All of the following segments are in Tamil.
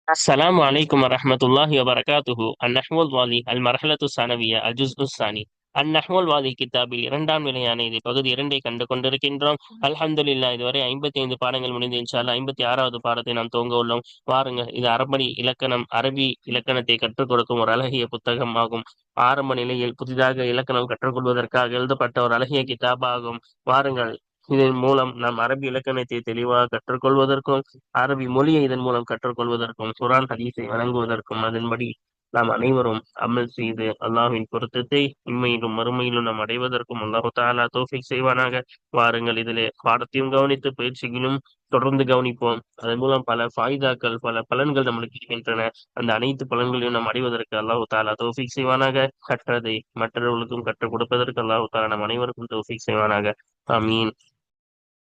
السلام عليكم ورحمة الله وبركاته. النحو الواலி المرحلة الثانوية الجزء الثاني. النحو الواலி கிதாபில் இரண்டாம் நிலையான இது பகுதி 2 கண்டு கொண்டிருக்கின்றோம். அல்ஹம்துலில்லாஹ், இதுவரை 55 பாடங்கள் முடிந்து இன்ஷா அல்லாஹ் 56வது பாடத்தை நாம் துவங்க உள்ளோம். வாருங்கள், இது அரபி இலக்கணத்தை கற்றுக் கொடுக்கும் ஒரு அழகிய புத்தகம் ஆகும். ஆரம்ப நிலையில் புதிதாக இலக்கணம் கற்றுக்கொள்வதற்காக எழுதப்பட்ட ஒரு அழகிய கிதாபாகும். வாருங்கள், இதன் மூலம் நாம் அரபி இலக்கணத்தை தெளிவாக கற்றுக்கொள்வதற்கும் அரபி மொழியை இதன் மூலம் கற்றுக்கொள்வதற்கும் குர்ஆன் ஹதீஸை வழங்குவதற்கும் அதன்படி நாம் அனைவரும் அமல் செய்து அல்லாஹ்வின் பொருத்தத்தை இம்மையிலும் மறுமையிலும் நாம் அடைவதற்கும் அல்லாஹு தஆலா தௌஃபீக் செய்வானாக. வாருங்கள், இதிலே பாடத்தையும் கவனித்து பயிற்சியிலும் தொடர்ந்து கவனிப்போம். அதன் மூலம் பல ஃபாயிதாக்கள், பல பலன்கள் நம்மளுக்கு இருக்கின்றன. அந்த அனைத்து பலன்களையும் நாம் அடைவதற்கு அல்லாஹு தஆலா தௌஃபீக் செய்வானாக. கற்றதை மற்றவர்களுக்கும் கற்றுக் கொடுப்பதற்கு அல்லாஹு தஆலா நம் அனைவருக்கும் தௌஃபீக் செய்வானாக. ஆமீன்.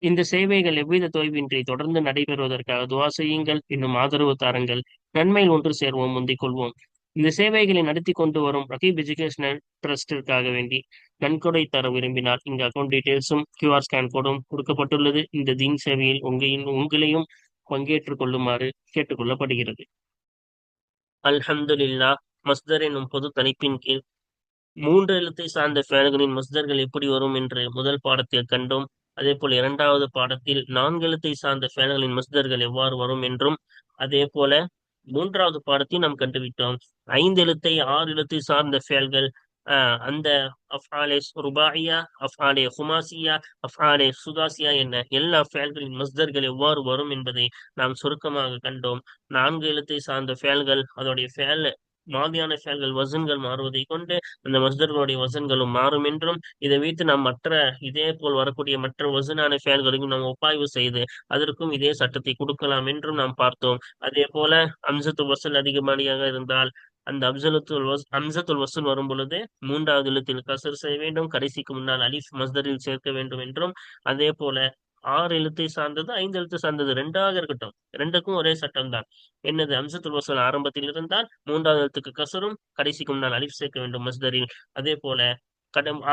இந்த சேவைகள் எவ்வித தொய்வின்றி தொடர்ந்து நடைபெறுவதற்காக துஆ செய்யுங்கள். இன்னும் ஆதரவு தாருங்கள். நன்மையில் ஒன்று சேர்வோம், முந்திக் கொள்வோம். இந்த சேவைகளை நடத்தி கொண்டு வரும் ரகீப் எஜுகேஷனல் ட்ரஸ்டிற்காக வேண்டி நன்கொடை தர விரும்பினால் இங்கு அக்கௌண்ட் டீடைல்ஸும் QR ஸ்கேன் கோடும் கொடுக்கப்பட்டுள்ளது. இந்த தீன் சேவையில் உங்களையும் பங்கேற்றுக் கொள்ளுமாறு கேட்டுக்கொள்ளப்படுகிறது. அல்ஹம்துலில்லாஹ். மஸ்தர் எனும் பொது தலைப்பின் கீழ் 3 எழுத்தை சார்ந்த ஃபெயல்களின் மஸ்தர்கள் எப்படி வரும் என்று முதல் பாடத்தில் கண்டோம். அதேபோல் 2வது பாடத்தில் 4 எழுத்தை சார்ந்த ஃபெயல்களின் மஸ்தர்கள் எவ்வாறு வரும் என்றும், அதேபோல 3வது பாடத்தையும் நாம் கண்டுவிட்டோம். 5 எழுத்தை 6 எழுத்தை சார்ந்த ஃபெயல்கள், அந்த அஃஆலே ருபாஇயா, அஃஆலே ஹுமாசியா, அஃஆலே சுதாசியா என எல்லா ஃபெயல்களின் மஸ்தர்கள் எவ்வாறு வரும் என்பதை நாம் சுருக்கமாக கண்டோம். 4 எழுத்தை சார்ந்த ஃபெயல்கள் அதோடைய ஃபெயல் மாதியான ஃபெயல்கள் வசன்கள் மாறுவதை கொண்டு அந்த மஸ்தர்களுடைய வசன்களும் மாறும் என்றும், இதை வைத்து நாம் இதே போல் வரக்கூடிய மற்ற வசனான ஃபெயல்களையும் நாம் ஒப்பாய்வு செய்து அதற்கும் இதே சட்டத்தை கொடுக்கலாம் என்றும் நாம் பார்த்தோம். அதே போல அம்சத்து வசல் அதிகமானியாக இருந்தால் அந்த அம்சத்துல் வசல் வரும் பொழுது 3வது எழுத்தில் கசர் செய்ய வேண்டும், கடைசிக்கு முன்னால் அலிஃப் மஸ்தரில் சேர்க்க வேண்டும் என்றும், அதே போல 6 எழுத்தை சார்ந்தது 5 எழுத்து சார்ந்தது ரெண்டாக இருக்கட்டும், ரெண்டுக்கும் ஒரே சட்டம் தான். என்னது? அம்சத்துல் வசல் ஆரம்பத்தில் இருந்தால் 3வது எழுத்துக்கு கசரும், கடைசிக்கு முன்னால் அலிஃப் சேர்க்க வேண்டும் மஸ்தரில். அதே போல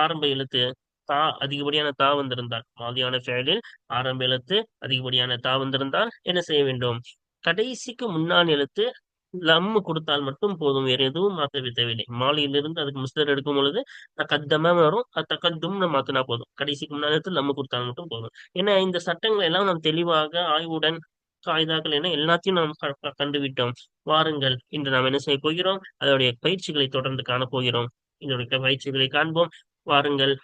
ஆரம்ப எழுத்து தா அதிகப்படியான தா வந்திருந்தால், மாதியான ஃபெயலில் ஆரம்ப எழுத்து அதிகப்படியான தா வந்திருந்தால் என்ன செய்ய வேண்டும்? கடைசிக்கு முன்னாள் எழுத்து லம்மு கொடுத்தால் மட்டும் போதும், வேற எதுவும் மாற்ற தேவையில்லை. மாலியிலிருந்து அதுக்கு மிஸ்டர் எடுக்கும் பொழுது தக்கத்தமா வரும், தக்கத்தும்னு மாத்தினா போதும். கடைசிக்கு முன்னாள் எழுத்து லம்மு கொடுத்தால் மட்டும் போதும். ஏன்னா இந்த சட்டங்கள் எல்லாம் நாம் தெளிவாக ஆய்வுடன் காய்தாக்கள் என எல்லாத்தையும் நாம் கண்டுவிட்டோம். வாருங்கள், இன்று நாம் என்ன செய்ய போகிறோம்? அதோடைய பயிற்சிகளை தொடர்ந்து காணப்போகிறோம். இதோடைய பயிற்சிகளை காண்போம். வாருங்கள்.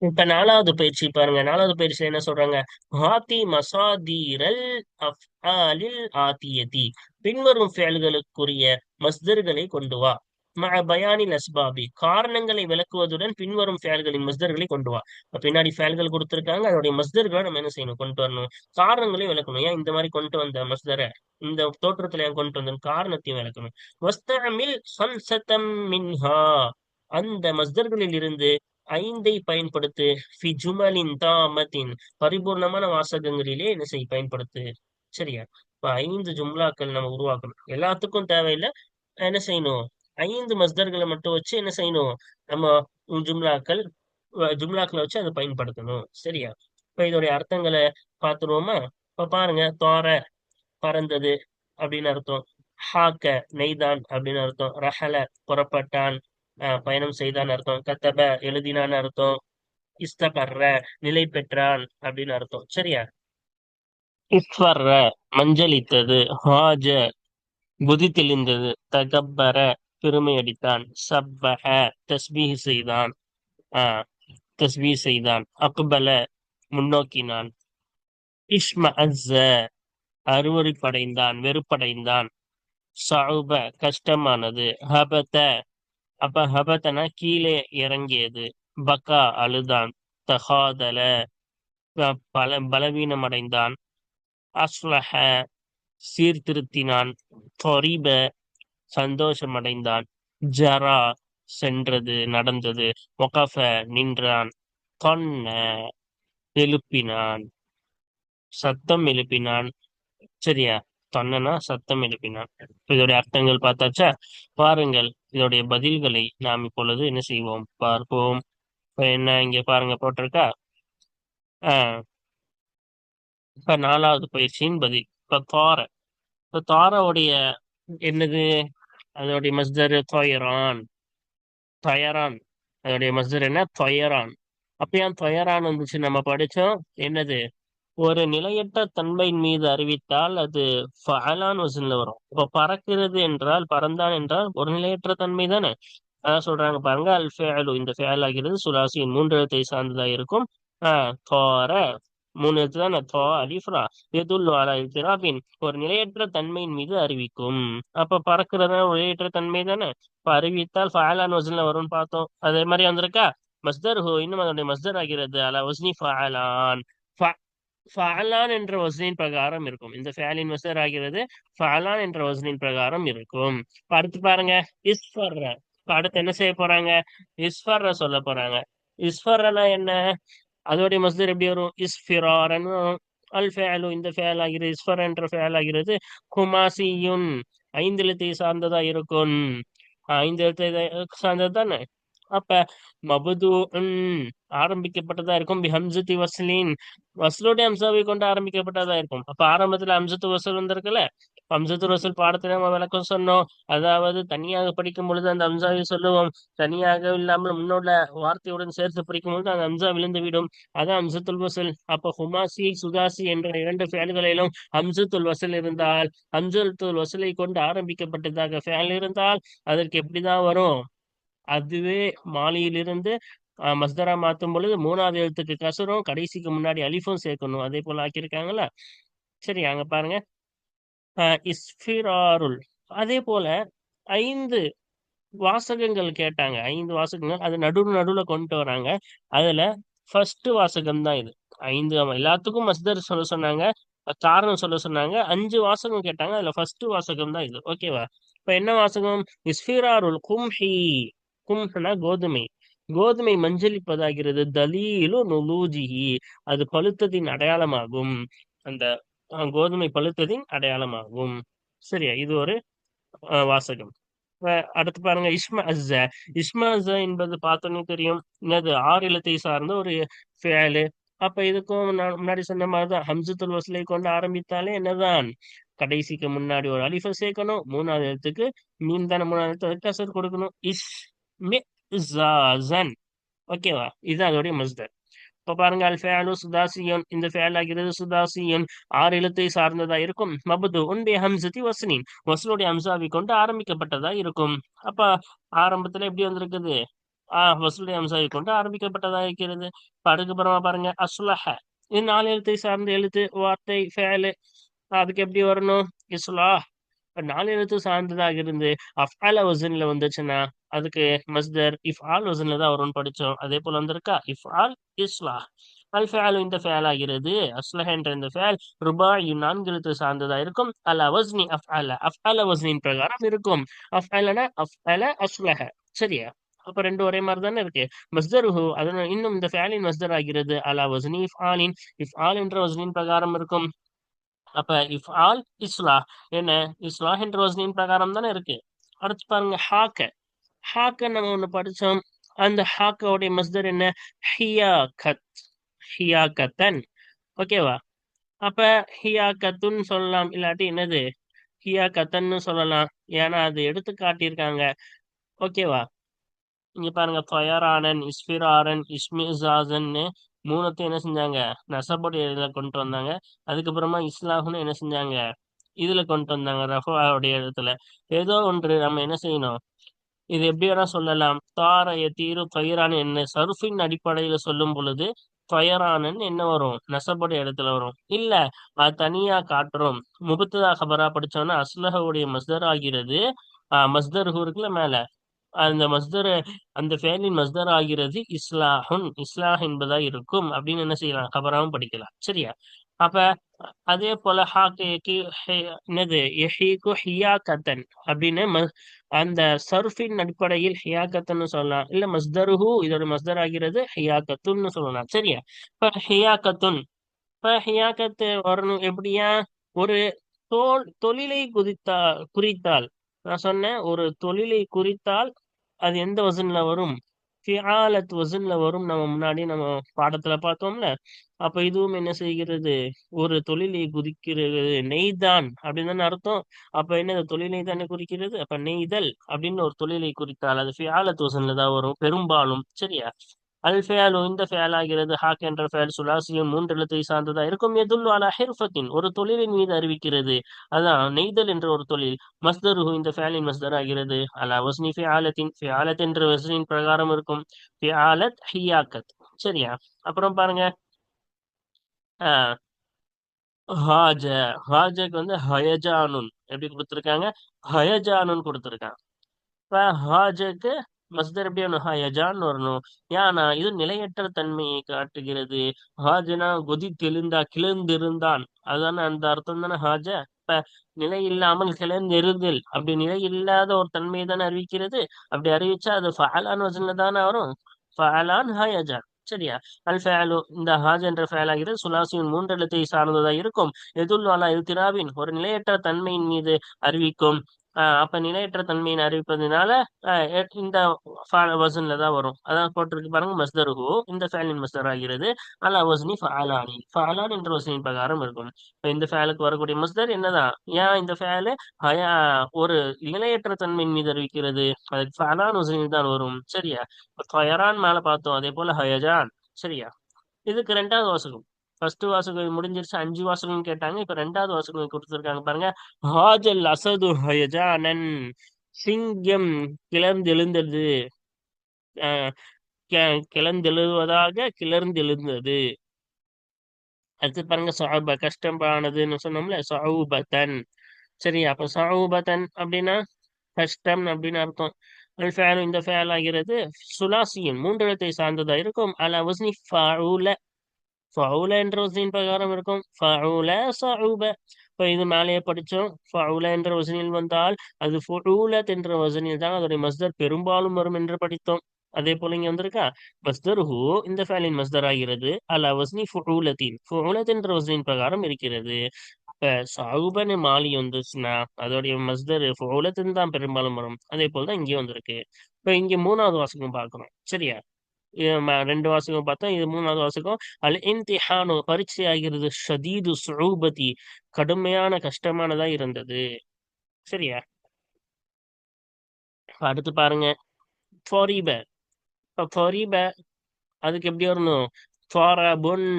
இப்ப 4வது பயிற்சி பாருங்க. 4வது பயிற்சியில என்ன சொல்றாங்க? ஆத்தி மசாதீரல் அஃஆலில் ஆத்தியதி. பின்வரும் ஃபெயல்களுக்குரிய மஸ்தர்களை கொண்டு வா. மஅ பயானில் அஸ்பாபி. காரணங்களை விளக்குவதுடன் பின்வரும் ஃபெயல்களின் மஸ்தர்களை கொண்டு வா. இப்ப பின்னாடி ஃபெயல்கள் கொடுத்திருக்காங்க, அதோடைய மஸ்தர்களை நம்ம என்ன செய்யணும்? கொண்டு வரணும். காரணங்களையும் விளக்கணும். ஏன் இந்த மாதிரி கொண்டு வந்த மஸ்தரை, இந்த தோற்றத்துல ஏன் கொண்டு வந்த காரணத்தையும் விளக்கணும். வஸ்தஅமில் ஹம்ஸதம் மின்ஹா. அந்த மஸ்தர்களில் இருந்து 5ஐ பயன்படுத்து. ஃபி ஜுமலின் தாமத்தின். பரிபூர்ணமான வாசகங்களிலே என்ன செய்? பயன்படுத்து. சரியா? இப்ப 5 ஜும்லாக்கள் நம்ம உருவாக்கணும். எல்லாத்துக்கும் தேவையில்லை. என்ன செய்யணும்? 5 மஸ்தர்களை மட்டும் வச்சு என்ன செய்யணும்? நம்ம ஜும்லாக்கள் ஜும்லாக்களை வச்சு அதை பயன்படுத்தணும். சரியா? இப்ப இதோடைய அர்த்தங்களை பார்த்துருவோமா? இப்ப பாருங்க. தோர பறந்தது அப்படின்னு அர்த்தம். ஹாக்க நெய்தான் அப்படின்னு அர்த்தம். ரஹல புறப்பட்டான், பயணம் செய்தான் அர்த்தம். கத்தப எழுதினான்னு அர்த்தம். இஸ்தகர்ர நிலை பெற்றான் அப்படின்னு அர்த்தம். சரியா? இஸ்வர்ர மஞ்சளித்தது. ஹாஜ புதி தெளிந்தது. தகப்பர பெருமை அடித்தான். சப்பஹ தஸ்பீஹ் செய்தான். தஸ்பீஹ் செய்தான். அக்பல முன்னோக்கினான். இஷ்மஅஸ்ஸ அருவருப்படைந்தான், வெறுப்படைந்தான். சஅப கஷ்டமானது. ஹபத ஹபதன கீழே இறங்கியது. பக்கா அழுதான். தகாதல பலவீனமடைந்தான். அஸ்லஹ சீர்திருத்தினான். தொரிப சந்தோஷமடைந்தான். ஜரா சென்றது, நடந்தது. ஒகஃப நின்றான். தொன்ன எழுப்பினான், சத்தம் எழுப்பினான். சரியா? தொன்னனா சத்தம் எழுப்பினான். இதோடைய அர்த்தங்கள் பார்த்தாச்சா? பாருங்கள், இதோடைய பதில்களை நாம் இப்பொழுது என்ன செய்வோம்? பார்ப்போம். இப்ப என்ன இங்க பாருங்க போட்டிருக்கா? ஆஹ் இப்ப 4வது பயிற்சியின் பதில். இப்ப இப்போ தாராவுடைய என்னது, அதோடைய மஸ்தர் தொயரான். தொயரான் அதோடைய மஸ்தர் என்ன? தொயரான். அப்ப ஏன் தொயரான் வந்துச்சு? நம்ம படிச்சோம் என்னது, ஒரு நிலையற்ற தன்மையின் மீது அறிவித்தால் அது ஃபஅலான் வசன்ல வரும். இப்ப பறக்கிறது என்றால், பறந்தான் என்றால் ஒரு நிலையற்ற தன்மை தானே. அதான் சொல்றாங்க பாருங்க, அல் ஃபேலு இந்த ஃபேல் ஆகிறது சுலாசியின் மூன்று எழுத்தை சார்ந்ததா இருக்கும். தோர மூணு எழுத்து தானே, தோ அலிஃப்ரா எதுல்லு அலா இத்திராபின் ஒரு நிலையற்ற தன்மையின் மீது அறிவிக்கும். அப்ப பறக்கிறதா ஒரு நிலையற்ற தன்மை தானே. இப்ப அறிவித்தால் ஃபஅலான் வசன்ல வரும்னு பார்த்தோம். அதே மாதிரி வந்திருக்கா. மஸ்தர் ஹோ இன்னும் அதனுடைய மஸ்தர் ஆகிறது அலா வஸ்னி ஃபஅலான். ஃபஅலான் என்ற வசனின் பிரகாரம் இருக்கும். இந்த ஃபேலின் மஸ்தர் ஆகிறது ஃபஅலான் என்ற வசனின் பிரகாரம் இருக்கும். இப்ப அடுத்து பாருங்க, இஸ்ஃபர்ர. இப்ப அடுத்து என்ன செய்ய போறாங்க? இஸ்ஃபர்ர சொல்ல போறாங்க. இஸ்ஃபர்ரனா என்ன? அதோடைய மஸ்தர் எப்படி வரும்? இஸ்ஃபிராரன் வரும். அல் ஃபேலு இந்த ஃபேல் ஆகிறது, இஸ்ஃபர் என்ற ஃபேல் ஆகிறது குமாசியுன் ஐந்து எழுத்தை சார்ந்ததா இருக்கும். ஐந்து எழுத்தை சார்ந்தது தானே. அப்ப மபுதூன் ஆரம்பிக்கப்பட்டதா இருக்கும். ஹம்சத்தி வஸ்லின் வஸ்லுடைய அம்சாவை கொண்டு ஆரம்பிக்கப்பட்டதா இருக்கும். அப்ப ஆரம்பத்துல அம்சத்து வசூல் வந்திருக்குல்ல. அம்சத்து வசூல் பாடத்துல நம்ம விளக்கம் சொன்னோம். அதாவது தனியாக படிக்கும் பொழுது அந்த அம்சாவை சொல்லுவோம், தனியாக இல்லாமல் முன்னோட வார்த்தையுடன் சேர்த்து படிக்கும் பொழுது அந்த அம்சா விழுந்து விடும். அதான் அம்சத்துல் வசூல். அப்ப ஹுமாசி சுதாசி என்ற இரண்டு ஃபேல்களிலும் அம்சத்துல் வசூல் இருந்தால், அம்சத்துல் வசூலை கொண்டு ஆரம்பிக்கப்பட்டதாக ஃபேல் இருந்தால் அதற்கு எப்படிதான் வரும்? அதுவே மாலியிலிருந்து மஸ்தரா மாத்தும் பொழுது மூணாவது எழுத்துக்கு கசரும், கடைசிக்கு முன்னாடி அலிஃபும் சேர்க்கணும். அதே போல ஆக்கியிருக்காங்களா. சரி, அங்க பாருங்க. இஸ்ஃபிராருல். அதே போல 5 வாசகங்கள் கேட்டாங்க. 5 வாசகங்கள் அது நடுவுல கொண்டு வராங்க. அதுல ஃபர்ஸ்ட் வாசகம் தான் இது. 5 எல்லாத்துக்கும் மஸ்தர் சொல்ல சொன்னாங்க, காரணம் சொல்ல சொன்னாங்க. 5 வாசகம் கேட்டாங்க. அதுல ஃபர்ஸ்ட் வாசகம் தான் இது. ஓகேவா? இப்ப என்ன வாசகம்? இஸ்ஃபிராருல் கும்ஹி. கும்ஹ்னா கோதுமை. கோதுமை மஞ்சளிப்பதாகிறது. தலீலு நுலூஜிஹி அது பழுத்ததின் அடையாளமாகும். அந்த கோதுமை பழுத்ததின் அடையாளமாகும். சரியா? இது ஒரு வாசகம். அடுத்து பாருங்க, இஸ்மஅஸ்ஸ. இஸ்மஅஸ்ஸ என்பது பார்த்தோன்னே தெரியும் என்னது, 6 எழுத்தை சார்ந்த ஒரு ஃபேலு. அப்ப இதுக்கும் நான் முன்னாடி சொன்ன மாதிரிதான் ஹம்சத்துல் வஸ்லை கொண்டு ஆரம்பித்தாலே என்னதான், கடைசிக்கு முன்னாடி ஒரு அலிஃப சேர்க்கணும். மூணாவது எழுத்துக்கு மீன் தானே, மூணாவது எழுத்து கசர் கொடுக்கணும். இஸ்மிஸாஸன். ஓகேவா? இதுதான் அதோடைய மஸ்தர். இப்ப பாருங்க, அல் ஃபேலு சுதாசியன் இந்த ஃபேல் ஆகிறது சுதாசியன் 6 எழுத்தை சார்ந்ததா இருக்கும். மபுது உன்பே ஹம்சத்தி வஸ்னின் வஸ்லுடைய ஹம்சாவை கொண்டு ஆரம்பிக்கப்பட்டதா இருக்கும். அப்ப ஆரம்பத்துல எப்படி வந்திருக்குது? வஸ்லுடைய ஹம்சாவை கொண்டு ஆரம்பிக்கப்பட்டதா இருக்கிறது. இப்ப அதுக்கப்புறமா பாருங்க, அஸ்லஹ இது 4 எழுத்தை சார்ந்த எழுத்து வார்த்தை ஃபேலு. அதுக்கு எப்படி வரணும்? இஸ்லாஹ். இப்ப 4 எழுத்து சார்ந்ததாக இருந்து அஃஅல வசன்ல வந்துச்சுன்னா அதுக்கு மஸ்தர் இஃப்ஆல் வசன்ல தான் வரும்னு படிச்சோம். அதே போல வந்திருக்கா இஃப்ஆல் இஸ்லாஹ். அல் ஃபேலு இந்த ஃபேல் ஆகிறது. அஸ்லஹ என்ற இந்த ஃபேல் ருபாய் 4 எழுத்து சார்ந்ததா இருக்கும். அல வஸ்னி அஃஅல அஃஅல வஸ்னின் பிரகாரம் இருக்கும். அஃஅலனா அஃஅல அஸ்லஹ. சரியா? அப்ப ரெண்டு ஒரே மாதிரி தானே இருக்கு. மஸ்தருஹு அதனால இன்னும் இந்த ஃபேலின் மஸ்தர் ஆகிறது அலா வஸ்னி இஃப்ஆலின் இஃப்ஆல் என்ற வஸ்னின் பிரகாரம் இருக்கும். அப்ப இஃப் ஆல் இஸ்லாஹ் என்ன, இஸ்லாஹ் என்ற வசனின் பிரகாரம் தானே இருக்கு. அடுத்து பாருங்க, ஹாக்க. ஹாக்க நம்ம ஒண்ணு படிச்சோம். அந்த ஹாக்கோடைய மஸ்தர் என்ன? ஹியாகத். ஹியாகத்தன். ஓகேவா? அப்ப ஹியாகத்துன்னு சொல்லலாம், இல்லாட்டி என்னது ஹியாகத்தன்னு சொல்லலாம். ஏன்னா அது எடுத்து காட்டியிருக்காங்க. ஓகேவா? இங்க பாருங்க, ஃபயரானன் இஸ்பிராரன் இஸ்மிசாசன்னு மூணுத்தையும் என்ன செஞ்சாங்க? நசபுடைய இதுல கொண்டு வந்தாங்க. அதுக்கப்புறமா இஸ்லாஹ்னு என்ன செஞ்சாங்க? இதுல கொண்டு வந்தாங்க, ரஃபாவுடைய இடத்துல. ஏதோ ஒன்று நம்ம என்ன செய்யணும்? இது எப்படி வேணா சொல்லலாம். தாரைய தீரு தொயரான் என்ன சருஃபின் அடிப்படையில சொல்லும் பொழுது தொயரானன் என்ன வரும்? நசபுடைய இடத்துல வரும். இல்ல அது தனியா காட்டுறோம். முபத்ததா கபரா படிச்சோம்னா அஸ்லஹுடைய மஸ்தர் ஆகிறது. மஸ்தர் இருக்குல்ல மேல, அந்த மஸ்தர் அந்த ஃபேலின் மஸ்தர் ஆகிறது இஸ்லாஹுன் இஸ்லாஹ் என்பதா இருக்கும் அப்படின்னு என்ன செய்யலாம்? கபராவும் படிக்கலாம். சரியா? அப்ப அதே போல என்னது எஹீகு ஹியாகத்தன் அப்படின்னு அந்த சர்ஃபின் அடிப்படையில் ஹியாகத்தன்னு சொல்லலாம். இல்ல மஸ்தருஹு இதோட மஸ்தர் ஆகிறது ஹியாகத்துன்னு சொல்லலாம். சரியா? இப்ப ஹியாகத்துன். இப்ப ஹியாகத்து வரணும் எப்படியா? ஒரு தொழிலை குறித்தால் நான் சொன்னேன், ஒரு தொழிலை குறித்தால் அது எந்த வசன்ல வரும்? ஃபிஆலத் வசன்ல வரும். நம்ம முன்னாடி நம்ம பாடத்துல பார்த்தோம்ல. அப்ப இதுவும் என்ன செய்கிறது? ஒரு தொழிலை குறிக்கிறது. நெய்தான் அப்படின்னு தானே அர்த்தம். அப்ப என்ன தொழிலை தானே குறிக்கிறது? அப்ப நெய்தல் அப்படின்னு ஒரு தொழிலை குறித்தால் அது ஃபிஆலத் வசன்ல தான் வரும் பெரும்பாலும். சரியா? அல் ஃபியாலு இந்த ஃபியால் ஆகிறது. ஹாக் என்ற ஃபியால் சுலாசியும் மூன்று எழுத்தை சார்ந்ததா இருக்கும். எதுல் அலா ஹிர்ஃபத்தின் ஒரு தொழிலின் மீது அறிவிக்கிறது. அதான் நெய்தல் என்ற ஒரு தொழில். மஸ்தருஹு இந்த ஃபியாலின் மஸ்தர் ஆகிறது. அலா வஸ்னி ஃபிஆலத்தின் ஃபிஆலத் என்ற வஸ்னின் பிரகாரம் இருக்கும். ஃபிஆலத் ஹியாக்கத். சரியா? அப்புறம் பாருங்க. ஆஹ் ஹாஜ ஹாஜக்கு வந்து ஹயஜானுன் எப்படி கொடுத்திருக்காங்க? ஹயஜானுன் கொடுத்திருக்காங்க. இப்ப ஹாஜக்கு மஸ்தர் எப்படி வரணும்? ஹயஜான் வரணும். ஏன்னா இது நிலையற்ற தன்மையை காட்டுகிறது. ஹாஜனா கொதித்தெழுந்தா கிளர்ந்திருந்தான், அதுதானே அந்த அர்த்தம் தானே ஹாஜ. இப்ப நிலை இல்லாமல் கிளர்ந்தெழுதல் அப்படி நிலை இல்லாத ஒரு தன்மையை தானே அறிவிக்கிறது. அப்படி அறிவிச்சா அது ஃபஅலான் வசன்ல தானே வரும். ஃபஅலான் ஹயஜான். சரியா? அல் ஃபஅலு இந்த ஹாஜ் என்ற ஃபஅலாகிறது சுலாசியின் மூன்று எழுத்தை சார்ந்ததாக இருக்கும். எதுல் அலா இல்திராபின் ஒரு நிலையற்ற தன்மையின் மீது அறிவிக்கும். அப்ப நிலையற்ற தன்மையின் அறிவிப்பதனால இந்த வசன்ல தான் வரும். அதான் போட்டிருக்கு பாருங்க. மஸ்தருஹு இந்த ஃபேலின் மஸ்தர் ஆகிறது. அலா வஸ்னி ஃபஅலானி ஃபஅலான் என்ற வசனின் பிரகாரம் இருக்கும். இப்ப இந்த ஃபேலுக்கு வரக்கூடிய மஸ்தர் என்னதான்? ஏன் இந்த ஃபேலு ஹயா ஒரு நிலையற்ற தன்மையின் மீது அறிவிக்கிறது. அதுக்கு ஃபஅலான் வசனில் தான் வரும். சரியா? இப்ப ஃபயரான் மேல பார்த்தோம். அதே போல ஹயஜான். சரியா? இதுக்கு ரெண்டாவது வாசகம். ஃபர்ஸ்ட் வாசகம் முடிஞ்சிருச்சு. 5 வாசகம் கேட்டாங்க. இப்ப ரெண்டாவது வாசகம் கொடுத்திருக்காங்க பாருங்க. ஹாஜல் அசது ஹயஜானன் சிங்கம் கிளர்ந்தெழுந்தது. அஹ் கிளர்ந்தெழுவதாக கிளர்ந்தெழுந்தது. அடுத்து பாருங்க சஅப கஷ்டமானதுன்னு சொன்னோம்ல. சஅபதன். சரி, அப்ப சஅபதன் அப்படின்னா கஷ்டம் அப்படின்னு அர்த்தம். அல் ஃபஅலு இந்த ஃபஅல் ஆகிறது சுலாசியின் மூன்று எழுத்தை சார்ந்ததா இருக்கும். அலா வஸ்னி ஃபஅூல ஃபவுல என்ற வசனின் பிரகாரம் இருக்கும். ஃபவுல சஊப. இப்ப இது மேலேயே படிச்சோம். ஃபவுல என்ற வசனில் வந்தால் அது ஃபுஊலத் என்ற வசனில் தான் அதோடைய மஸ்தர் பெரும்பாலும் வரும் என்று படித்தோம். அதே போல இங்க வந்திருக்கா. மஸ்தருஹு இந்த ஃபேலின் மஸ்தர் ஆகிறது. அலா வஸ்னி ஃபுஊலத்தின் ஃபுஊலத் என்ற வசனின் பிரகாரம் இருக்கிறது. இப்ப சவுபன்னு மாலி வந்துச்சுன்னா அதோடைய மஸ்தர் ஃபுஊலத்தின் தான் பெரும்பாலும் வரும். அதே போல தான் இங்கே வந்திருக்கு. இப்ப இங்க மூணாவது வாசகம் பார்க்கணும். சரியா? ரெண்டு வாசகம் பார்த்தோம். இது மூணாவது வாசகம். அல் இம்திஹானு பரீட்சை ஆகிறது. ஷதீது சுஊபதி கடுமையான கஷ்டமானதா இருந்தது. சரியா? அடுத்து பாருங்க. ஃபரீப. இப்ப ஃபரீப அதுக்கு எப்படி வரணும்? ஃபரபுன்.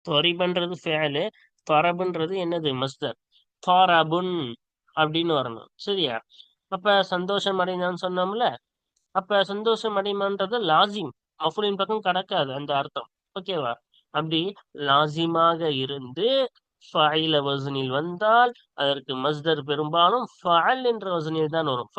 ஃபரீபன்றது ஃபேலு. ஃபரபுன்றது என்னது? மஸ்தர். ஃபரபுன் அப்படின்னு வரணும். சரியா? அப்ப சந்தோஷம் அடைந்தான்னு சொன்னோம்ல. அப்ப சந்தோஷம் அடைமான்றது லாசிம். மஃபூலின் பக்கம் கடக்காது அந்த அர்த்தம். ஓகேவா? அப்படி லாசிமாக இருந்து ஃபஅயில வசனில் வந்தால் அதற்கு மஸ்தர் பெரும்பாலும் ஃபஅல் என்ற வசனில் தான் வரும்.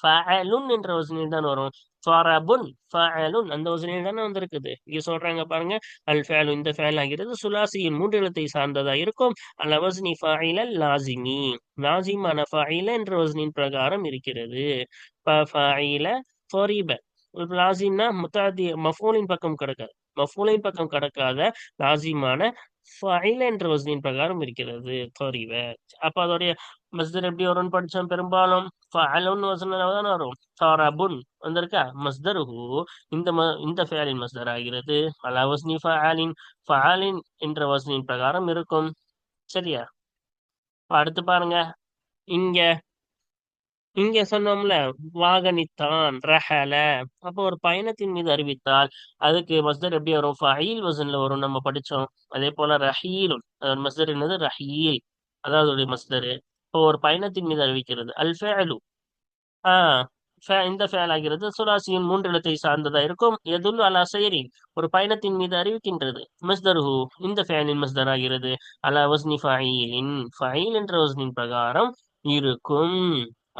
ஃபஅலுன் என்ற வசனில் தான் வரும். ஃபரபுன் ஃபஅலுன் அந்த வசனில் தானே வந்திருக்குது. இங்க சொல்றாங்க பாருங்க. அல் ஃபஅலு இந்த ஃபஅல் ஆகிறது சுலாசியின் மூன்று எழுத்தை சார்ந்ததா இருக்கும். அல் வஸ்னி ஃபஅயில லாசிமி லாசிமான ஃபஅயில என்ற வசனின் பிரகாரம் இருக்கிறது. ஃபஅயில ஃபரீப லாசிம்னா முத்தாதி மஃபூலின் பக்கம் கிடக்காது. மஃபூலின் பக்கம் கடக்காத லாசிமான ஃபைல் என்ற வசனின் பிரகாரம் இருக்கிறது ஃபரீப. அப்ப அதோடைய மஸ்தர் எப்படி வரும்னு படிச்சோம். பெரும்பாலும் ஃபஅலுன் வசனால தான் வரும். ஃபரபுன் வந்திருக்கா. மஸ்தருஹு இந்த ஃபஅலின் மஸ்தர் ஆகிறது. அலா வஸ்னி ஃபஅலின் ஃபஅலின் என்ற வசனின் பிரகாரம் இருக்கும். சரியா? அடுத்து பாருங்க. இங்க இங்க சொன்னோம்ல. வாகனித்தான் ரஹல. அப்போ ஒரு பயணத்தின் மீது அறிவித்தால் அதுக்கு மஸ்தர் எப்படி வரும்? ஃபஈல் வசன்ல வரும். நம்ம படிச்சோம். அதே போல ரஹீலுன் அதோட மஸ்தர் என்னது? ரஹீல். அதாவது அதோடைய மஸ்தர். இப்போ ஒரு பயணத்தின் மீது அறிவிக்கிறது. அல் ஃபஅலு ஆஹ் இந்த ஃபேல் ஆகிறது சுலாசியின் மூன்று எழுத்தை சார்ந்ததா இருக்கும். எதுல் அலா செயரின் ஒரு பயணத்தின் மீது அறிவிக்கின்றது. மஸ்தருஹு இந்த ஃபேலின் மஸ்தர் ஆகிறது. அலா வஸ்னி ஃபஈலின் ஃபஈல் என்ற வஸ்னின் பிரகாரம் இருக்கும்.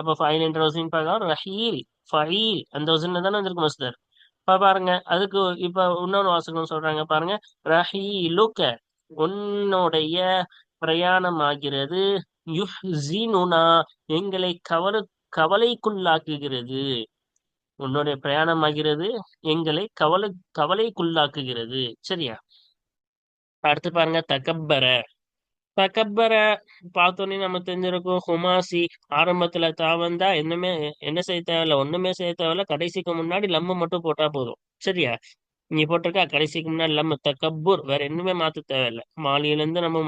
அப்ப ஃபைல் என்ற வசனின் பிரகாரம் ரஹீல் ஃபஈல் அந்த வசனில தானே வந்திருக்கு மஸ்தர். இப்ப பாருங்க. அதுக்கு இப்ப இன்னொரு வாசகம் சொல்றாங்க பாருங்க. ரஹீலுக்க உன்னுடைய பிரயாணம் ஆகிறது. யுஹ்ஸினுனா எங்களை கவலைக்குள்ளாக்குகிறது. உன்னுடைய பிரயாணம் ஆகிறது எங்களை கவலைக்குள்ளாக்குகிறது. சரியா? அடுத்து பாருங்க. தகப்பர தக்கப்பர பார்த்தோன்னே நம்ம தெரிஞ்சிருக்கும் ஹுமாசி. ஆரம்பத்துல தா வந்தா என்ன செய்ய தேவையில்ல, ஒண்ணுமே செய்ய தேவையில்ல. கடைசிக்கு முன்னாடி லம்ம மட்டும் போட்டா போதும். சரியா? நீ போட்டிருக்கா கடைசிக்கு முன்னாடி லம்ம தக்கப்புர், வேற என்னமே மாத்த தேவையில்ல. மாலியில இருந்து நம்ம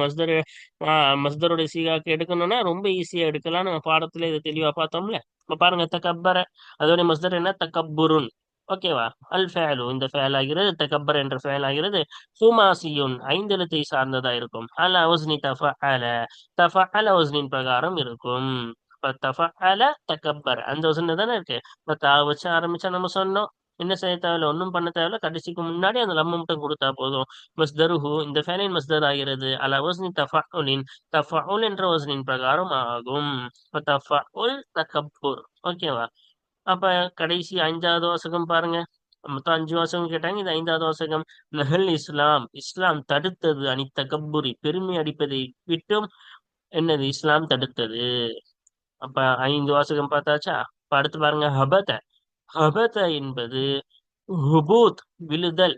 மஸ்தருடைய சீகாக்கு எடுக்கணும்னா ரொம்ப ஈஸியா எடுக்கலாம். நம்ம பாடத்துல இதை தெளிவா பார்த்தோம்ல. இப்ப பாருங்க தக்கப்பர, அதோட மஸ்தர் என்ன, தக்கப்புருன். ஓகேவா? அல் ஃபேலு, இந்த ஃபேல் ஆகிறது, தக்கப்பர் என்ற ஃபேல் ஆகிறது. ஹுமாசியுன், ஐந்தெழுத்தை சார்ந்ததா இருக்கும். அல வஸ்னி தஃபஅல, தஃபஅல வஸ்னின் பிரகாரம் இருக்கும். இப்ப தஃபஅல தக்கப்பர் அந்த வசன தானே இருக்கு. இப்ப தா வச்சு ஆரம்பிச்சா நம்ம சொன்னோம், என்ன செய்ய தேவையில்ல, ஒன்றும் பண்ண தேவையில்ல. கடைசிக்கு முன்னாடி அந்த லம்ம மட்டும் கொடுத்தா போதும். மஸ்தருஹு, இந்த ஃபேலின் மஸ்தர் ஆகிறது. அல வஸ்னி தஃபஉலின், தஃபஉல் என்ற வசனின் பிரகாரம் ஆகும். இப்ப தஃபஉல் தக்கப்புர். ஓகேவா? அப்ப கடைசி ஐந்தாவது வாசகம் பாருங்க. மொத்தம் அஞ்சு வாசகம் கேட்டாங்க, இது ஐந்தாவது வாசகம். நஹல் இஸ்லாம், இஸ்லாம் தடுத்தது. அனி தகப்புரி, பெருமை அடிப்பதை விட்டும் என்னது, இஸ்லாம் தடுத்தது. அப்ப ஐந்து வாசகம் பார்த்தாச்சா? இப்ப அடுத்து பாருங்க ஹபத. ஹபத என்பது ஹுபூத், விழுதல்.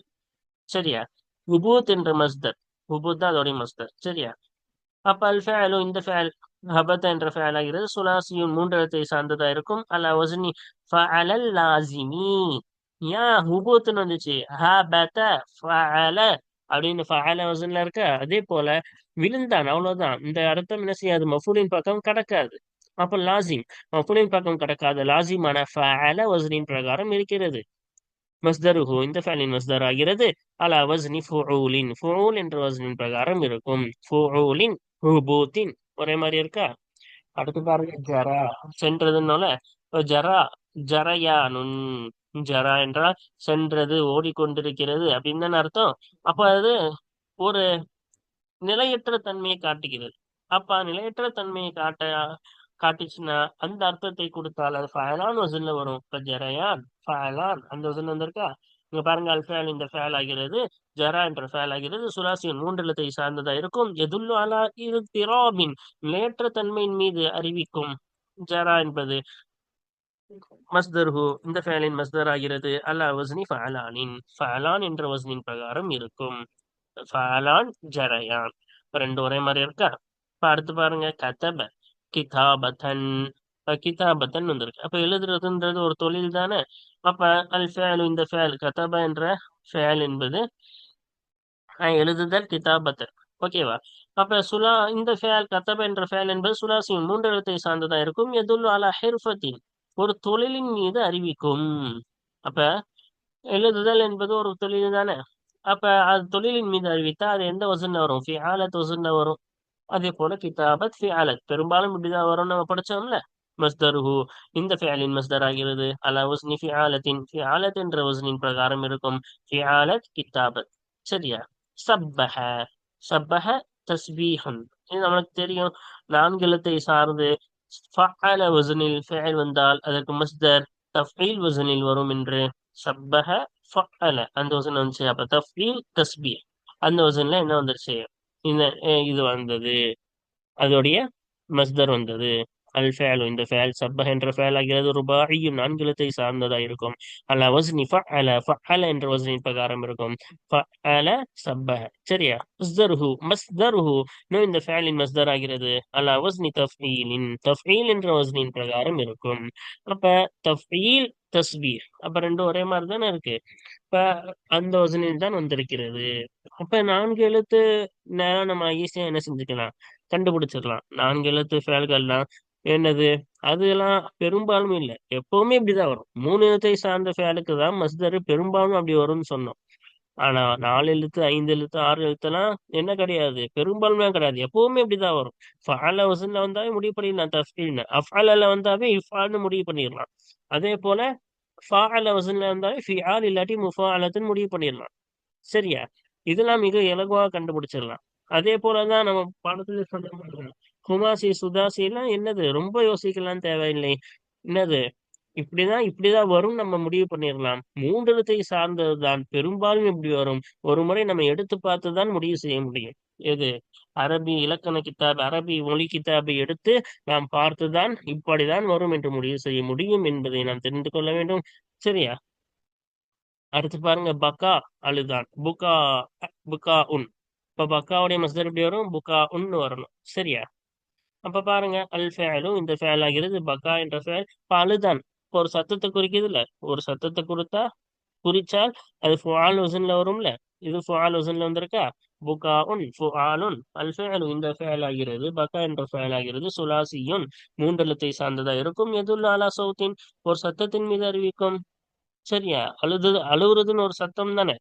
சரியா? ஹுபூத் என்ற மஸ்தர், ஹுபூத் தான் அதோடைய மஸ்தர். சரியா? அப்ப அல் ஃபேலு, இந்த ஃபேல் ஹபத என்ற ஃபேல் ஆகிறது. சுலாசியும் மூன்று எழுத்தை சார்ந்ததா இருக்கும். அல வஸ்னி ஃபஅலல் லாசிமி. ஏன் ஹுபூத்னு வந்துச்சு? ஹபத ஃபஅல அப்படின்னு ஃபஅல வசன்ல இருக்க. அதே போல விழுந்தான், அவ்வளவுதான். இந்த அர்த்தம் என்ன செய்யாது, மஃபூலின் பக்கம் கடக்காது. அப்ப லாசிம், மஃபூலின் பக்கம் கடக்காத லாசிமான ஃபஅல வஸ்னின் பிரகாரம் இருக்கிறது. மஸ்தருஹு, இந்த ஃபேலின் மஸ்தர் ஆகிறது. அலா வஸ்னி ஃபுஊலின், ஃபுஊல் என்ற வஸ்னின் பிரகாரம் இருக்கும். ஃபுஊலின், ஹுபூத்தின், ஒரே மாதிரி இருக்கா? அடுத்து பாருங்க ஜரா, சென்றதுனால இப்ப ஜரா, ஜரயானுன். ஜரா என்றால் சென்றது, ஓடிக்கொண்டிருக்கிறது அப்படின்னு தானே அர்த்தம். அப்ப அது ஒரு நிலையற்ற தன்மையை காட்டுகிறது. அப்ப நிலையற்ற தன்மையை காட்டுச்சுன்னா அந்த அர்த்தத்தை கொடுத்தால் அது ஃபயலான் வசன்ல வரும். இப்ப ஜரயான், ஃபயலான் அந்த வசன் வந்திருக்கா? இங்க பாருங்க அல் ஃபேல், இந்த ஃபேல் ஆகிறது. ஜரா என்ற ஃபேல் ஆகிறது. சுலாசியின் மூன்று எழுத்தை சார்ந்ததா இருக்கும். எதுல்லு அலா இர்திராபின், நிலையற்ற தன்மையின் மீது அறிவிக்கும். ஜரா என்பது மஸ்தர்ஹு, இந்த ஃபேலின் மஸ்தர் ஆகிறது. அலா வஸ்னி ஃபஅலானின், ஃபஅலான் என்ற வஸ்னின் பிரகாரம் இருக்கும். ஃபஅலான், ஜரயான், ரெண்டு ஒரே மாதிரி இருக்கா? இப்ப அடுத்து பாருங்க கதப, கிதாபத்தன். கிதாபத்தன் வந்திருக்கு. அப்ப எழுதுறதுன்றது ஒரு தொழில் தானே. அப்ப அல் ஃபேலு, இந்த ஃபேல் கதப என்ற ஃபேல் என்பது எழுதுதல், கிதாபத்தன். ஓகேவா? அப்ப இந்த ஃபேல் கதப என்ற ஃபேல் என்பது சுலாசியின் மூன்று எழுத்தை சார்ந்ததா இருக்கும். எதுல்லு அலா ஹிர்ஃபத்தின், ஒரு தொழிலின் மீது அறிவிக்கும். அப்ப எழுதுதல் என்பது ஒரு தொழில் தானே. அப்ப அது தொழிலின் மீது அறிவித்தா அது எந்த வசன்ல வரும்? ஃபிஆலத் வசன்ல வரும். அதே போல கிதாபத், ஃபிஆலத் பெரும்பாலும் இப்படிதான் வரும், நம்ம படிச்சோம்ல. மஸ்தருஹு, இந்த ஃபிஆலின் மஸ்தர் ஆகிறது. அலா வஸ்னி ஃபிஆலத்தின், ஃபிஆலத் என்ற வஸ்னின் பிரகாரம் இருக்கும். ஃபிஆலத், கிதாபத். சரியா? சப்பஹ, சப்பஹ தஸ்பீஹன், இது நமக்கு தெரியும். நான்கு எழுத்தை சார்ந்து ஃபஅல வசனில் ஃபேல் வந்தால் அதற்கு மஸ்தர் தஃபீல் வசனில் வரும் என்று. சப்பஹ, ஃபஅல அந்த வசனம் வந்துச்சு. அப்ப தஃபீல், தஸ்பீஹ் அந்த வசன்ல என்ன வந்துருச்சு, இந்த இது வந்தது, அதோடைய மஸ்தர் வந்தது. அல் ஃபேலு, இந்த ஃபேல் சப்பஹ என்ற ஃபேல் ஆகிறது. ருபாஇயும் நான்கு எழுத்தை சார்ந்ததா இருக்கும். அல வஸ்னி ஃபஅல, ஃபஅல என்ற வஸ்னின் பிரகாரம் இருக்கும். ஃபஅல, சப்பஹ. சரியா? மஸ்தருஹு இன்னும் இந்த ஃபேலின் மஸ்தர் ஆகிறது. அல வஸ்னி தஃபீலின், தஃபீல் என்ற வஸ்னின் பிரகாரம் இருக்கும். அப்ப தஃபீல், தஸ்பீஹ், அப்ப ரெண்டும் ஒரே மாதிரி தானே இருக்கு. இப்ப அந்த வசனில் தான் வந்திருக்கிறது. அப்ப நான்கு எழுத்து நேரம் நம்ம ஈஸியா என்ன செஞ்சுக்கலாம், கண்டுபிடிச்சிடலாம். நான்கு எழுத்து ஃபேல்கள்லாம் என்னது, அதெல்லாம் பெரும்பாலும் இல்லை, எப்பவுமே இப்படிதான் வரும். மூணு எழுத்தை சார்ந்த ஃபேலுக்கு தான் மஸ்தர் பெரும்பாலும் அப்படி வரும்னு சொன்னோம். ஆனா நாலு எழுத்து, ஐந்து எழுத்து, ஆறு எழுத்துலாம் என்ன கிடையாது, பெரும்பாலுமே கிடையாது, எப்பவுமே இப்படிதான் வரும். ஃபஅல வசன்ல வந்தாவே முடிவு பண்ணிடலாம் தஃபீல்னு, அஃஅல வந்தாவே இஃபால்னு முடிவு பண்ணிடலாம். அதே போல ஃபாஅல வசன்ல வந்தாவே ஃபிஆல் இல்லாட்டி முஃபாஅலத்துன்னு முடிவு பண்ணிடலாம். சரியா? இதெல்லாம் மிக இலகுவா கண்டுபிடிச்சிடலாம். அதே போலதான் நம்ம பாடத்துல சொன்ன மாதிரி குமாசி, சுதாசி எல்லாம் என்னது ரொம்ப யோசிக்கலாம் தேவையில்லை. என்னது, இப்படிதான் வரும் நம்ம முடிவு பண்ணிடலாம். மூன்று எழுத்தை சார்ந்ததுதான் பெரும்பாலும் இப்படி வரும். ஒரு முறை நம்ம எடுத்து பார்த்துதான் முடிவு செய்ய முடியும். எது, அரபி இலக்கண கிதாப், அரபி மொழி கிதாபை எடுத்து நாம் பார்த்துதான் இப்படிதான் வரும் என்று முடிவு செய்ய முடியும் என்பதை நாம் தெரிந்து கொள்ள வேண்டும். சரியா? அடுத்து பாருங்க பக்கா, அழுதான். புகா, புகா உன். இப்ப பக்காவுடைய மஸ்தர் எப்படி வரும்? புகா உன்னு வரணும். சரியா? அப்ப பாருங்க, அல் ஃபேலும் இந்த ஃபேல் ஆகிறது பக்கா என்ற ஃபேல். இப்ப அழுதான் இப்ப ஒரு சத்தத்தை குறிக்குது இல்ல, ஒரு சத்தத்தை குறிச்சால் அது ஃபுஆல் வசன்ல வரும்ல. இது ஃபுஆல் வசன்ல வந்திருக்கா. புகாஉன் ஃபுஆலுன். அல் ஃபேலு இந்த ஃபேல் ஆகிறது பக்கா என்ற ஃபேல் ஆகிறது சுலாசியுன் மூன்று எழுத்தை சார்ந்ததா இருக்கும். எதுல்ல அலா சௌத்தின் ஒரு சத்தத்தின் மீது அறிவிக்கும். சரியா? அழுவுறதுன்னு ஒரு சத்தம் தானே.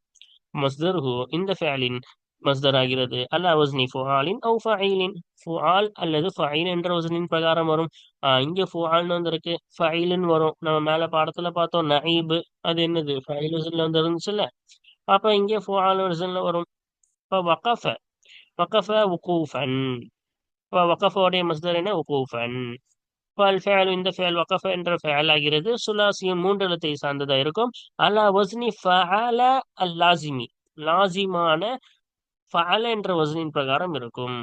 மஸ்தருஹு இந்த ஃபேலின் மஸ்தர் ஆகிறது அலா வஸ்னி ஃபுஆலின் அவு ஃபஈலின். ஃபுஆல் அல்லது ஃபஈல் என்ற வசனின் பிரகாரம் வரும். இங்க ஃபுஆல்னு வந்திருக்கு, ஃபஈலுன்னு வரும். நம்ம மேல பாடத்துல பார்த்தோம் நஈபு, அது என்னது ஃபஈல் வசன்ல வந்து இருந்துச்சுல்ல. அப்ப இங்க ஃபுஆல் வசன்ல வரும். இப்ப வகஃப, வகஃப உகூஃபன். இப்ப வகஃபோடைய மஸ்தர் என்ன? உகூஃபன். ஃபேல் இந்த ஃபேல் வகஃப என்ற ஃபேல் ஆகிறது சுலாசியும் மூன்று எழுத்தை சார்ந்ததா இருக்கும். அலா வஸ்னி ஃபஅல அல் லாசிமி லாசிமான ஃபஅல என்ற வசனின் பிரகாரம் இருக்கும்.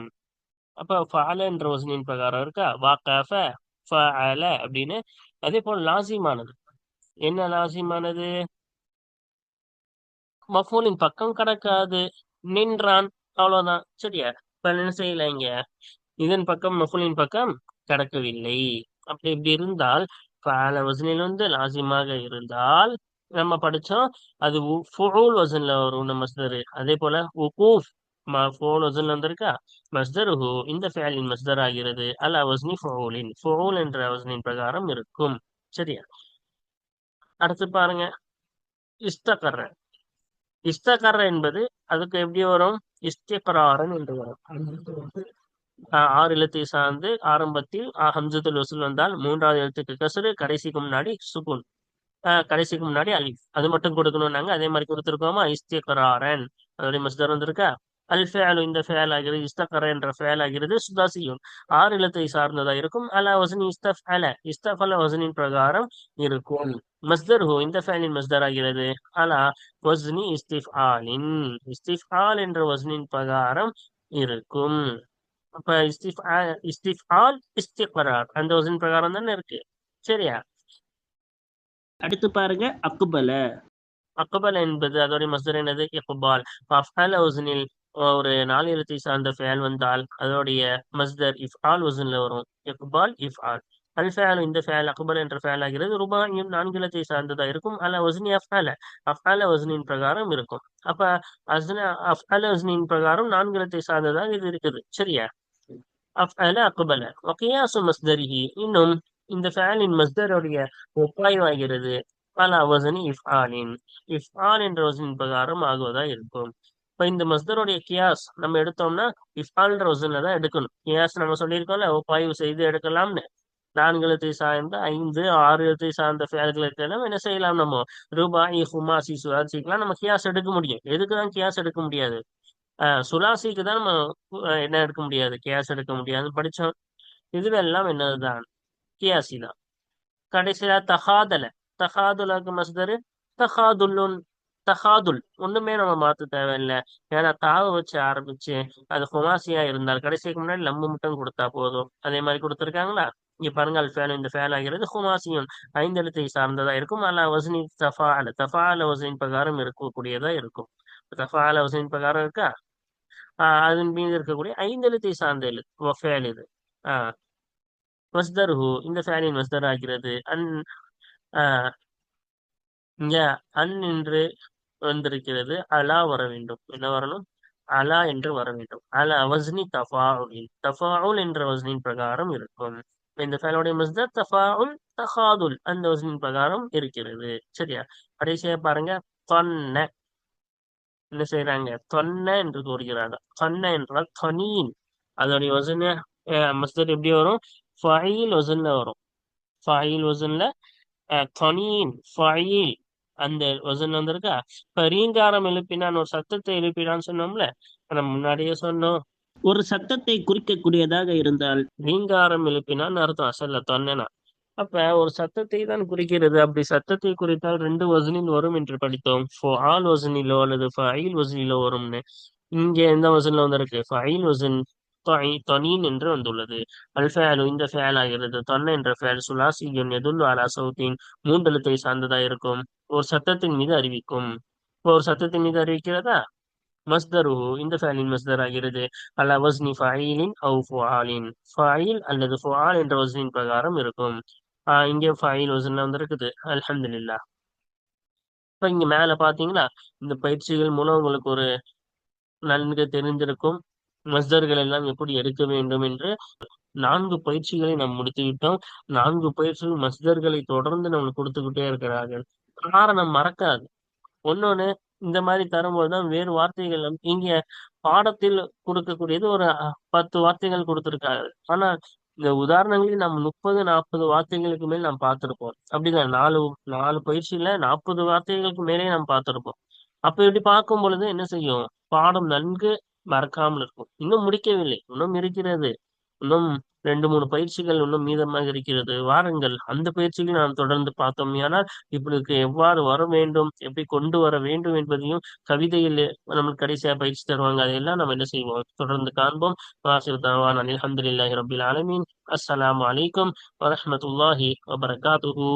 அப்ப ஃபஅல என்ற வசனின் பிரகாரம் இருக்கா. வகஃப ஃபஅல அப்படின்னு. அதே போல லாசிமானது என்ன? லாசிமானது மஃபூலின் பக்கம் கடக்காது. நின்றான், அவ்வளவுதான். சரியா? இப்ப என்ன செய்யல இங்க, இதன் பக்கம் மஃபூலின் பக்கம் கடக்கவில்லை. அப்படி இப்படி இருந்தால் ஃபஅல வசனில் வந்து லாசிமாக இருந்தால் நம்ம படிச்சோம் அது ஃபுஊல் வசன்ல வரும் மஸ்தரு. அதே போல உகூஃப் ஃபுஊல் வசன்ல வந்திருக்கா. மஸ்தருஹு இந்த ஃபேலின் மஸ்தர் ஆகிறது அலா வஸ்னி ஃபுஊலின் ஃபுஊல் என்ற வசனின் பிரகாரம் இருக்கும். சரியா? அடுத்து பாருங்க, இஸ்தகர்ர. இஸ்தகர்ர என்பது அதுக்கு எப்படி வரும்? இஸ்திக்ராரன் என்று வரும். ஆறு எழுத்தை சார்ந்து ஆரம்பத்தில் ஹம்சத்துல் வசூல் வந்தால் மூன்றாவது எழுத்துக்கு கசுரு, கடைசிக்கு முன்னாடி சுகுன், கடைசிக்கு முன்னாடி அலிஃப், அது மட்டும் கொடுக்கணும்னாங்க. அதே மாதிரி கொடுத்துருக்கோமா. இஸ்திக்ராரன் அதோடைய மஸ்தர் வந்திருக்கா. அல் ஃபேலு இந்த ஃபேல் ஆகிறது இஸ்தகர என்ற ஃபேல் ஆகிறது சுதாசியும் ஆறு எழுத்தை சார்ந்ததா இருக்கும். அலா வசனி இஸ்தஃஅல இஸ்தஃஅல வசனின் பிரகாரம் இருக்கும். மஸ்தர் ஹோ இந்த ஃபேலின் மஸ்தர் ஆகிறது அலா வஸ்னி இஸ்திஃஆலின் இஸ்திஃஆல் என்ற வசனின் பிரகாரம் இருக்கும். அப்ப இஸ்திஃஆல் இஸ்திக்ரார் அந்த வசனின் பிரகாரம் தானே இருக்கு. சரியா? அடுத்து பாருங்க, அக்பல. அக்பல என்பது அதோடைய மஸ்தர் என்னது? இக்பால். அஃஅல வஸ்னில் ஒரு நாலு எழுத்தை சார்ந்த ஃபேல் வந்தால் அதோடைய மஸ்தர் இஃப்ஆல் வஸ்ன்ல வரும். இக்பால் இஃப்ஆல். அல் ஃபேல் இந்த ஃபேல் அக்பல் என்ற ஃபேல் ஆகிறது ருபாயும் நான்கு எழுத்தை சார்ந்ததா இருக்கும். அல வஸ்னி அஃஅல அஃஅல வஸ்னின் பிரகாரம் இருக்கும். அப்ப அஃஅல வஸ்னின் பிரகாரம் நான்கு எழுத்தை சார்ந்ததாக இது இருக்குது. சரியா? அஃஅல அக்பல வகியாசு மஸ்தரிஹி இன்னும் இந்த ஃபேலின் மஸ்தருடைய ஒப்பாய்வாகிறது அலா வசனி இஃப்ஆலின் இஃப்ஆல் என்ற வசனின் பிரகாரம் ஆகுவதா இருக்கும். இப்ப இந்த மஸ்தருடைய கியாஸ் நம்ம எடுத்தோம்னா இஃப்ஆல்ன்ற வசன்ல தான் எடுக்கணும். கியாஸ் நம்ம சொல்லியிருக்கோம்ல, ஒப்பாய்வு செய்து எடுக்கலாம்னு. நான்கு எழுத்தை சார்ந்த ஐந்து ஆறு எழுத்தை சார்ந்த ஃபேல்களுக்கு எல்லாம் என்ன செய்யலாம்? நம்ம ரூபாய் ஹுமாசி சுலாசிக்கெல்லாம் நம்ம கியாஸ் எடுக்க முடியும். எதுக்குதான் கியாஸ் எடுக்க முடியாது? சுலாசிக்கு தான் நம்ம என்ன எடுக்க முடியாது, கியாஸ் எடுக்க முடியாதுன்னு படிச்சோம். இதுவெல்லாம் என்னதுதான்? கியாசி தான். கடைசியா தகாதல. தகாதுலுக்கு மஸ்தரு தகாதுல்லுன். தகாதுல் ஒண்ணுமே நம்ம மாத்த தேவையில்லை. ஏன்னா தாவை வச்சு ஆரம்பிச்சு அது ஹுமாசியா இருந்தால் கடைசிக்கு முன்னாடி லம்பு மட்டும் கொடுத்தா போதும். அதே மாதிரி கொடுத்துருக்காங்களா. இங்க பாருங்க, அல் ஃபேல் இந்த ஃபேல் ஆகிறது ஹுமாசியும் ஐந்து எழுத்தை சார்ந்ததா இருக்கும். அல்ல வசனி தஃபால தஃபால வசனின் பிரகாரம் இருக்கக்கூடியதா இருக்கும். தஃபால வசனின் பிரகாரம் இருக்கா. அதன் மீது இருக்கக்கூடிய ஐந்து எழுத்தை சார்ந்த ஃபேல் இது. மஸ்தருஹு இந்த ஃபேலின் மஸ்தர் ஆகிறது அன். இங்க அன் என்று வந்திருக்கிறது. அலா வர வேண்டும். என்ன வரணும்? அலா என்று வர வேண்டும். அலா வஸ்னி தஃபாஉலின் தஃபாஉல் என்ற வஸ்னின் பிரகாரம் இருக்கும். இந்த ஃபேலுடைய மஸ்தர் தஃபாஉல் தஹாதுல் அந்த வஸ்னின் பிரகாரம் இருக்கிறது. சரியா? கடைசியா பாருங்க, தொன்ன. என்ன செய்யறாங்க? தொன்ன என்று கூறுகிறாங்க. தொன்ன என்றால் தொனீன். அதோடைய வசன மஸ்தர் எப்படி வரும்? ஃபஈல் வசன்ல வரும். ஃபஈல் வசன்ல தொனீன் ஃபஈல் அந்த வசன் வந்திருக்கா. இப்ப ரீங்காரம் எழுப்பினான் ஒரு சத்தத்தை எழுப்பினான்னு சொன்னோம்ல, நம்ம முன்னாடியே சொன்னோம். ஒரு சத்தத்தை குறிக்கக்கூடியதாக இருந்தால் ரீங்காரம் எழுப்பினான்னு அர்த்தம் அசல்ல தொன்னனா. அப்ப ஒரு சத்தத்தை தான் குறிக்கிறது. அப்படி சத்தத்தை குறித்தால் ரெண்டு வசனில் வரும் என்று படித்தோம். ஆல் வசனிலோ அல்லது ஃபஈல் வசனிலோ வரும்னு. இங்க எந்த வசன்ல வந்திருக்கு? ஃபஈல் வசன் தொனீன் என்று வந்துள்ளது. அல் ஃபேலு இந்த ஃபேல் ஆகிறது தொன்ன என்ற ஃபேல் சுலாசியுன் எதுல்லு அலா சௌத்தின் மூன்று எழுத்தை சார்ந்ததா இருக்கும். ஒரு சத்தத்தின் மீது அறிவிக்கும். இப்போ ஒரு சத்தத்தின் மீது அறிவிக்கிறதா. மஸ்தருஹு இந்த ஃபேலின் மஸ்தர் ஆகிறது அலா வஸ்னி ஃபஈலின் அவு ஃபுஆலின். ஃபஈல் அல்லது ஃபுஆல் என்ற வஸ்னின் பிரகாரம் இருக்கும். இங்கே ஃபஈல் வஸ்ன்ல வந்திருக்குது. அல்ஹம்துலில்லாஹ். இப்ப இங்க மேல பாத்தீங்களா, இந்த பயிற்சிகள் மூலம் உங்களுக்கு ஒரு நன்கு தெரிந்திருக்கும் மஸ்தர்கள் எல்லாம் எப்படி எடுக்க வேண்டும் என்று 4 பயிற்சிகளை நாம் முடித்து விட்டோம். 4 பயிற்சிகள் மஸ்தர்களை தொடர்ந்து நம்மளுக்கு கொடுத்துக்கிட்டே இருக்கிறார்கள். காரணம் மறக்காது. ஒண்ணொண்ணு இந்த மாதிரி தரும்போது தான் வேறு வார்த்தைகள் இங்க பாடத்தில் கொடுக்கக்கூடியது ஒரு 10 வார்த்தைகள் கொடுத்திருக்காங்க. ஆனா இந்த உதாரணங்களில் நாம் 30, 40 வார்த்தைகளுக்கு மேல் நாம் பார்த்திருப்போம். அப்படிதான் 4 பயிற்சியில 40 வார்த்தைகளுக்கு மேலே நாம் பார்த்திருப்போம். அப்ப இப்படி பார்க்கும் பொழுது என்ன செய்யும்? பாடம் நன்கு மறக்காமல் இருக்கும். இன்னும் முடிக்கவில்லை. இன்னும் இருக்கிறது. இன்னும் 2, 3 பயிற்சிகள் இன்னும் மீதமாக இருக்கிறது. வாருங்கள். அந்த பயிற்சிகளை நாம் தொடர்ந்து பார்த்தோமேயானால் இப்படிக்கு எவ்வாறு வர வேண்டும், எப்படி கொண்டு வர வேண்டும் என்பதையும் கவிதையில் நம்மளுக்கு கடைசியா பயிற்சி தருவாங்க. அதையெல்லாம் நம்ம என்ன செய்வோம்? தொடர்ந்து காண்போம். வாசிர் தவான் அல்ஹம்துலில்லாஹி ரப்பில் ஆலமீன். அஸ்ஸலாமு அலைக்கும் வரஹ்மத்துல்லாஹி வபரகாத்துஹு.